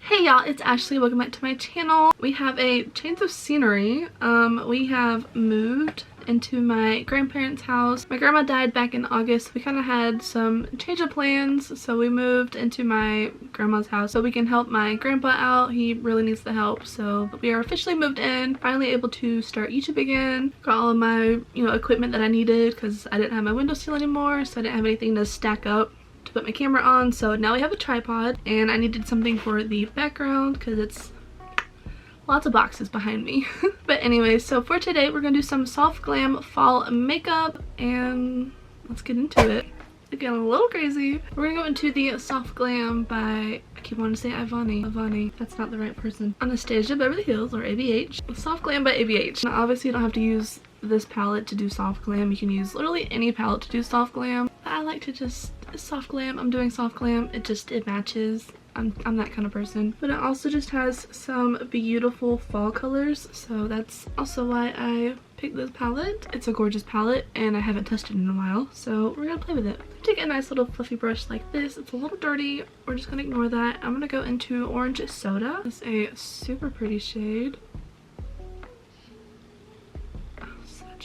Hey y'all, it's Ashley. Welcome back to my channel. We have a change of scenery. We have moved into my grandparents' house. My grandma died back in August. We kind of had some change of plans, so we moved into my grandma's house so we can help my grandpa out. He really needs the help, so we are officially moved in. Finally able to start YouTube again. Got all of my, equipment that I needed because I didn't have my windowsill anymore, so I didn't have anything to stack up to put my camera on. So now we have a tripod, and I needed something for the background because it's lots of boxes behind me. But anyway, so for today we're gonna do some soft glam fall makeup, and let's get into it. It's getting a little crazy. We're gonna go into the soft glam by, I keep wanting to say Ivani. That's not the right person. Anastasia Beverly Hills, or ABH. Soft glam by ABH. Now obviously you don't have to use this palette to do soft glam. You can use literally any palette to do soft glam. I like to just soft glam. I'm doing soft glam. It matches. I'm that kind of person. But it also just has some beautiful fall colors, so that's also why I picked this palette. It's a gorgeous palette and I haven't touched it in a while, so we're gonna play with it. Take a nice little fluffy brush like this. It's a little dirty. We're just gonna ignore that. I'm gonna go into Orange Soda. It's a super pretty shade.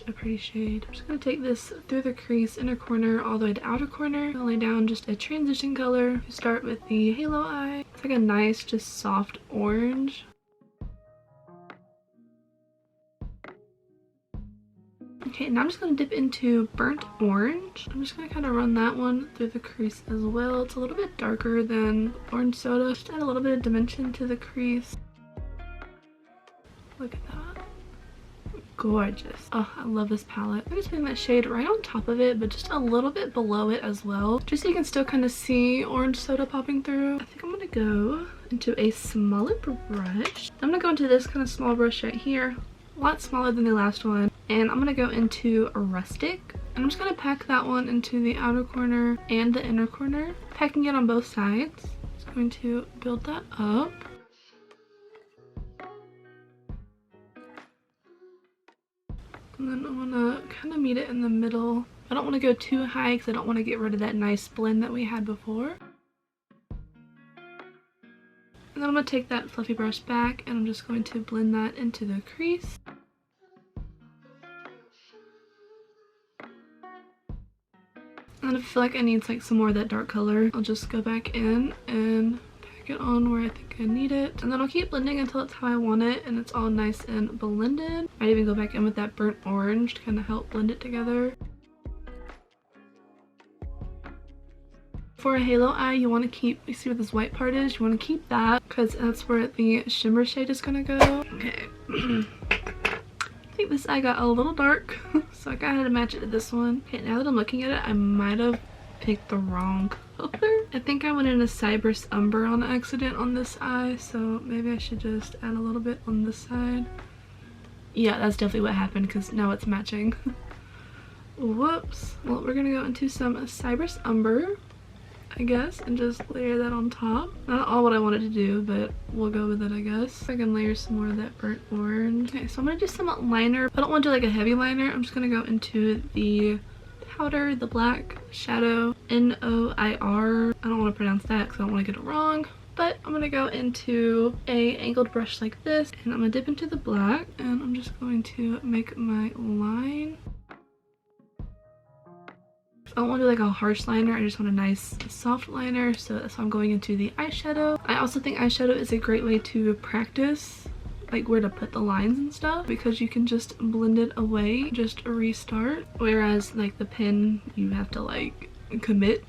A pretty shade. I'm just going to take this through the crease, inner corner, all the way to outer corner. I'll lay down just a transition color. Start with the halo eye. It's like a nice, just soft orange. Okay, now I'm just going to dip into burnt orange. I'm just going to kind of run that one through the crease as well. It's a little bit darker than Orange Soda. Just add a little bit of dimension to the crease. Look at that. Gorgeous. Oh, I love this palette. I'm just putting that shade right on top of it, but just a little bit below it as well, just so you can still kind of see Orange Soda popping through. I think I'm gonna go into a smaller brush. I'm gonna go into this kind of small brush right here, a lot smaller than the last one, and I'm gonna go into a Rustic. And I'm just gonna pack that one into the outer corner and the inner corner, packing it on both sides. Just going to build that up. And then I'm gonna kind of meet it in the middle. I don't want to go too high because I don't want to get rid of that nice blend that we had before. And then I'm going to take that fluffy brush back and I'm just going to blend that into the crease. And if I feel like I need like some more of that dark color, I'll just go back in and it on where I think I need it, and then I'll keep blending until it's how I want it and it's all nice and blended. I'd even go back in with that burnt orange to kind of help blend it together. For a halo eye, you want to keep, you see where this white part is? You want to keep that because that's where the shimmer shade is gonna go. Okay. I think this eye got a little dark, so I kind of had to match it to this one. Okay, now that I'm looking at it, I might have picked the wrong color. I think I went in a Cypress Umber on accident on this eye, so maybe I should just add a little bit on this side. Yeah, that's definitely what happened because now it's matching. Whoops. Well, we're gonna go into some Cypress Umber, I guess, and just layer that on top. Not all what I wanted to do, but we'll go with it, I guess. I can layer some more of that burnt orange. Okay, so I'm gonna do some liner. I don't want to do like a heavy liner. I'm just gonna go into the powder, the black shadow, Noir. I don't want to pronounce that because I don't want to get it wrong. But I'm going to go into a angled brush like this, and I'm going to dip into the black, and I'm just going to make my line. I don't want to do like a harsh liner, I just want a nice soft liner, so that's why I'm going into the eyeshadow. I also think eyeshadow is a great way to practice like where to put the lines and stuff, because you can just blend it away, just restart, whereas like the pen you have to like commit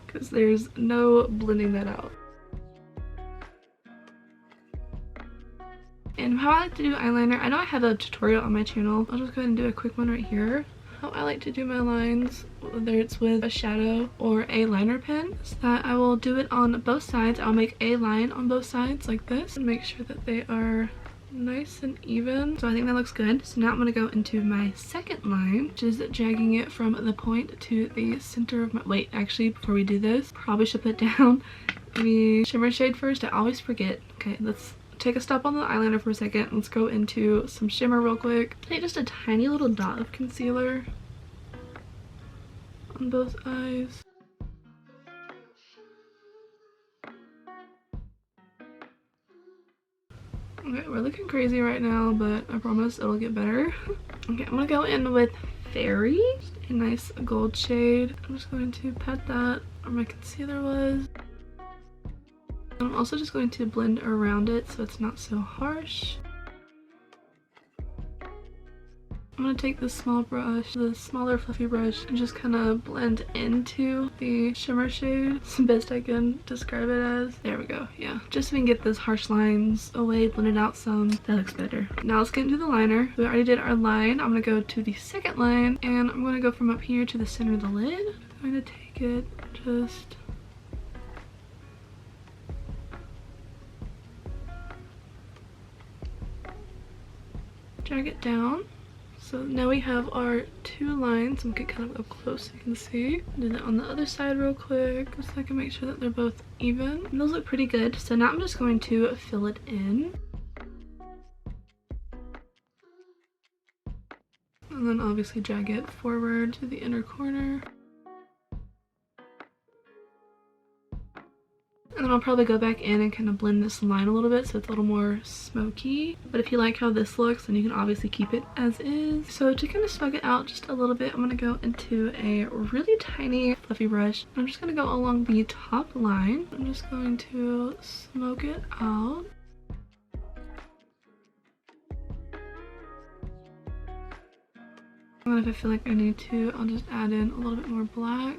because there's no blending that out. And how I like to do eyeliner, I know I have a tutorial on my channel. I'll just go ahead and do a quick one right here. How I like to do my lines, whether it's with a shadow or a liner pen, is that I will do it on both sides. I'll make a line on both sides like this and make sure that they are nice and even. So I think that looks good. So now I'm going to go into my second line, which is dragging it from the point to the center of my— wait, actually before we do this, probably should put down the shimmer shade first. I always forget. Okay, let's take a stop on the eyeliner for a second. Let's go into some shimmer real quick. Take just a tiny little dot of concealer on both eyes. Okay, we're looking crazy right now, but I promise it'll get better. Okay, I'm gonna go in with Fairy, a nice gold shade. I'm just going to pat that where my concealer was. I'm also just going to blend around it so it's not so harsh. I'm gonna take this small brush, the smaller fluffy brush, and just kind of blend into the shimmer shade. It's the best I can describe it as. There we go, yeah. Just so we can get those harsh lines away, blend it out some. That looks better. Now let's get into the liner. We already did our line. I'm gonna go to the second line, and I'm gonna go from up here to the center of the lid. I'm gonna take it, just drag it down. So now we have our two lines. I'm gonna get kind of up close so you can see. Do that on the other side real quick just so I can make sure that they're both even. And those look pretty good. So now I'm just going to fill it in. And then obviously drag it forward to the inner corner. And then I'll probably go back in and kind of blend this line a little bit so it's a little more smoky. But if you like how this looks, then you can obviously keep it as is. So to kind of smug it out just a little bit, I'm going to go into a really tiny fluffy brush. I'm just going to go along the top line. I'm just going to smoke it out. And then if I feel like I need to, I'll just add in a little bit more black.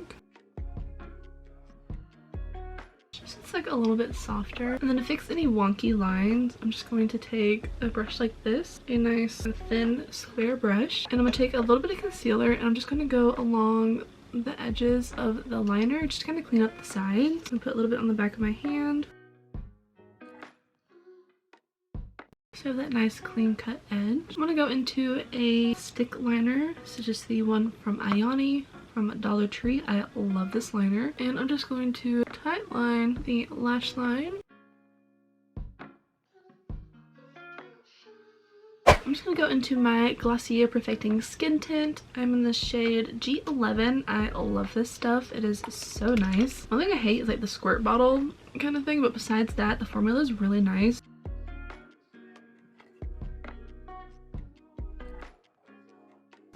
It's like a little bit softer. And then to fix any wonky lines, I'm just going to take a brush like this, a nice thin square brush, and I'm going to take a little bit of concealer and I'm just going to go along the edges of the liner, just kind of clean up the sides, and put a little bit on the back of my hand. So I have that nice clean cut edge. I'm going to go into a stick liner, so just the one from Ayani from Dollar Tree. I love this liner. And I'm just going to tight line the lash line. I'm just going to go into my Glossier Perfecting Skin Tint. I'm in the shade G11. I love this stuff. It is so nice. One thing I hate is like the squirt bottle kind of thing, but besides that, the formula is really nice.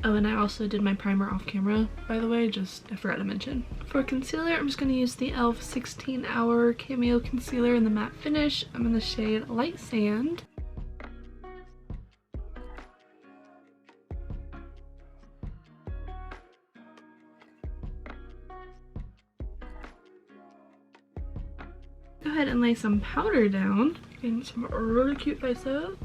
Oh, and I also did my primer off camera, by the way, I forgot to mention. For concealer, I'm just going to use the e.l.f. 16 Hour Cameo Concealer in the matte finish. I'm in the shade Light Sand. Go ahead and lay some powder down, getting some really cute faces.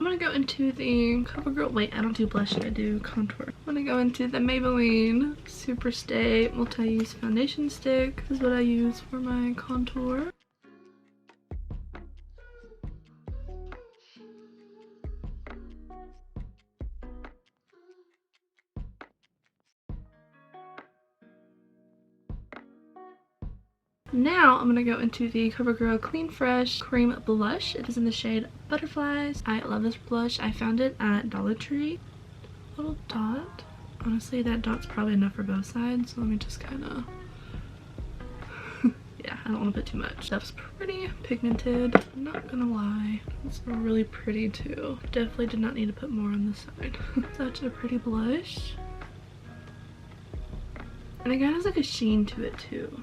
I'm gonna go into the CoverGirl, wait, I don't do blush, I do contour. I'm gonna go into the Maybelline Super Stay Multi-Use Foundation Stick. This is what I use for my contour. Now I'm going to go into the CoverGirl Clean Fresh Cream Blush. It is in the shade Butterflies. I love this blush. I found it at Dollar Tree. Little dot. Honestly, that dot's probably enough for both sides. So let me just kind of... yeah, I don't want to put too much. Stuff's pretty pigmented. I'm not gonna lie. It's really pretty too. Definitely did not need to put more on this side. Such a pretty blush. And it kind of has like a sheen to it too.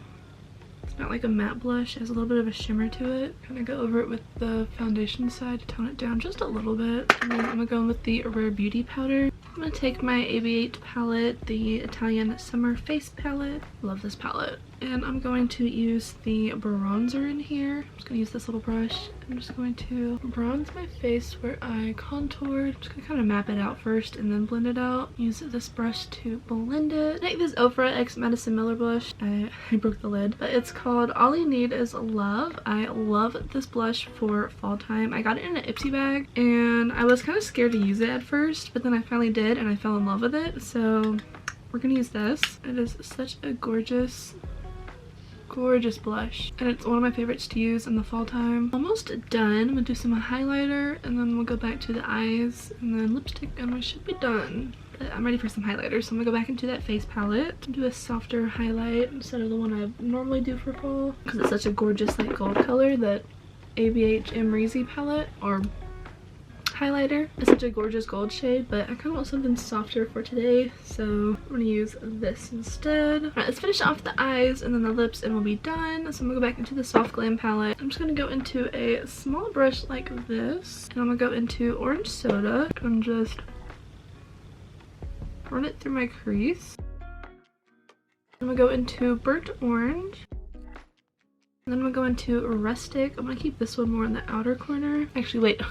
Not like a matte blush, it has a little bit of a shimmer to it. Kind of go over it with the foundation side to tone it down just a little bit. And then I'm gonna go in with the Rare Beauty powder. I'm gonna take my AV8 palette, the Italian Summer Face palette. Love this palette. And I'm going to use the bronzer in here. I'm just gonna use this little brush. I'm just going to bronze my face where I contoured. I'm just gonna kind of map it out first and then blend it out. Use this brush to blend it. Take this Ofra X Madison Miller blush. I broke the lid. But it's called All You Need Is Love. I love this blush for fall time. I got it in an Ipsy bag and I was kind of scared to use it at first, but then I finally did and I fell in love with it. So we're gonna use this. It is such a gorgeous blush and it's one of my favorites to use in the fall time. Almost done. I'm gonna do some highlighter and then we'll go back to the eyes and then lipstick and we should be done. But I'm ready for some highlighters, so I'm gonna go back into that face palette and do a softer highlight instead of the one I normally do for fall, because it's such a gorgeous like gold color. That ABH Amrezy palette or highlighter is such a gorgeous gold shade, but I kind of want something softer for today, so I'm gonna use this instead. Alright, let's finish off the eyes and then the lips and we'll be done. So I'm gonna go back into the soft glam palette. I'm just gonna go into a small brush like this, and I'm gonna go into orange soda and just run it through my crease. I'm gonna go into burnt orange. And then I'm gonna go into rustic. I'm gonna keep this one more in the outer corner. Actually, wait.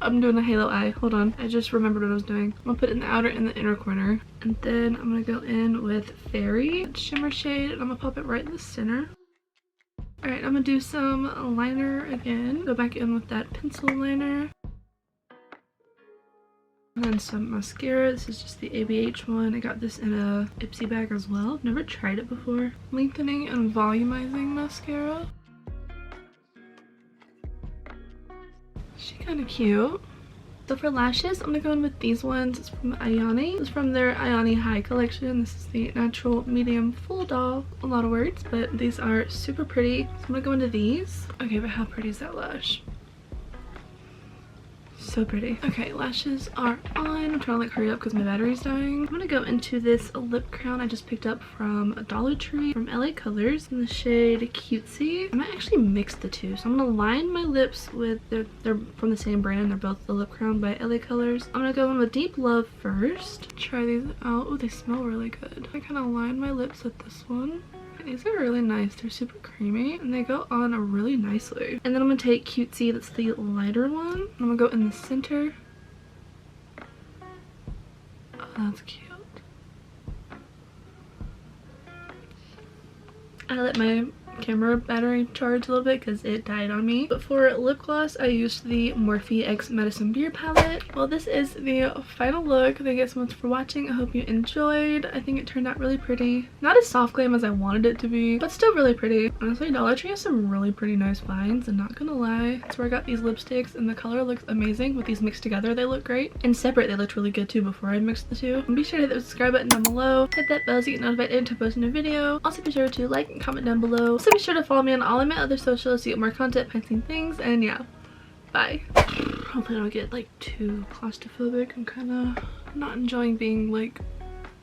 I'm doing a halo eye. Hold on. I just remembered what I was doing. I'm gonna put it in the outer and the inner corner. And then I'm gonna go in with Fairy shimmer shade, and I'm gonna pop it right in the center. Alright, I'm gonna do some liner again. Go back in with that pencil liner. And then some mascara. This is just the ABH one. I got this in a Ipsy bag as well. I've never tried it before. Lengthening and volumizing mascara. She's kind of cute. So for lashes, I'm gonna go in with these ones. It's from Ayani. This is from their Ayani High collection. This is the natural medium full doll. A lot of words, but these are super pretty. So I'm gonna go into these. Okay, but how pretty is that lash? So pretty. Okay, lashes are on. I'm trying to like hurry up because my battery's dying. I'm gonna go into this lip crown I just picked up from Dollar Tree from LA Colors in the shade Cutesy. I might actually mix the two. So I'm gonna line my lips with, they're from the same brand. They're both the lip crown by LA Colors. I'm gonna go in with Deep Love first. Try these out. Oh, they smell really good. I kind of line my lips with this one. These are really nice. They're super creamy and they go on really nicely. And then I'm gonna take Cutesy, that's the lighter one. I'm gonna go in the center. Oh, that's cute. I let my camera battery charge a little bit because it died on me. But for lip gloss, I used the Morphe X Medicine Beer palette. Well, this is the final look. Thank you so much for watching. I hope you enjoyed. I think it turned out really pretty. Not as soft glam as I wanted it to be, but still really pretty. Honestly, Dollar Tree has some really pretty nice finds, and not gonna lie, that's where I got these lipsticks, and the color looks amazing. With these mixed together, they look great. And separate, they looked really good too before I mixed the two. And be sure to hit the subscribe button down below. Hit that bell so you get notified anytime I post a new video. Also be sure to like and comment down below. So be sure to follow me on all of my other socials to get more content, fancy things, and yeah, bye. Hopefully I don't get like too claustrophobic. I'm kind of not enjoying being like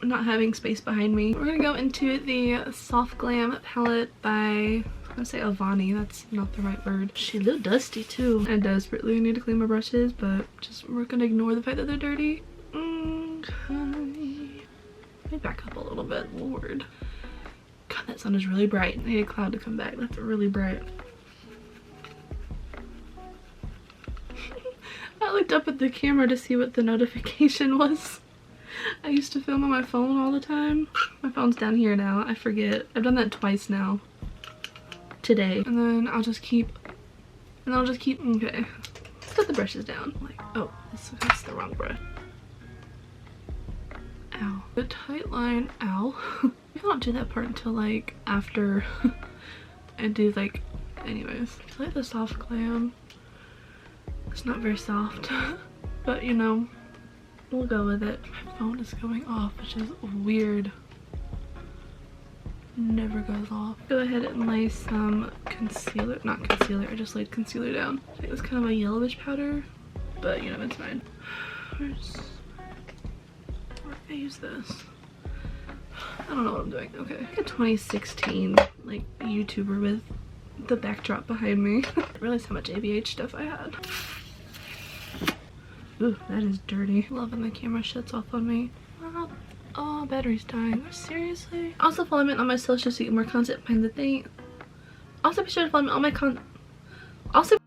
not having space behind me. We're gonna go into the Soft Glam palette by, I'm gonna say Avani, that's not the right word. She's a little dusty too. I desperately need to clean my brushes, but we're gonna ignore the fact that they're dirty. Okay. Let me back up a little bit, Lord. God, that sun is really bright. I need a cloud to come back. That's really bright. I looked up at the camera to see what the notification was. I used to film on my phone all the time. My phone's down here now. I forget. I've done that twice now. Today. And then I'll just keep... Okay. Put the brushes down. Like, oh, that's the wrong brush. Ow. The tight line. Ow. I don't do that part until like after I do like, anyways. I feel like the soft glam, it's not very soft, but you know, we'll go with it. My phone is going off, which is weird. Never goes off. Go ahead and lay some concealer, not concealer, I just laid concealer down. I think it was kind of a yellowish powder, but you know, it's fine. Where I use this? I don't know what I'm doing. Okay. Like a 2016 like YouTuber with the backdrop behind me. I realized how much ABH stuff I had. Ooh, that is dirty. Love when the camera shuts off on me. Oh, battery's dying. Seriously? Also follow me on my socials to get more content behind the thing. Also be sure to follow me on my also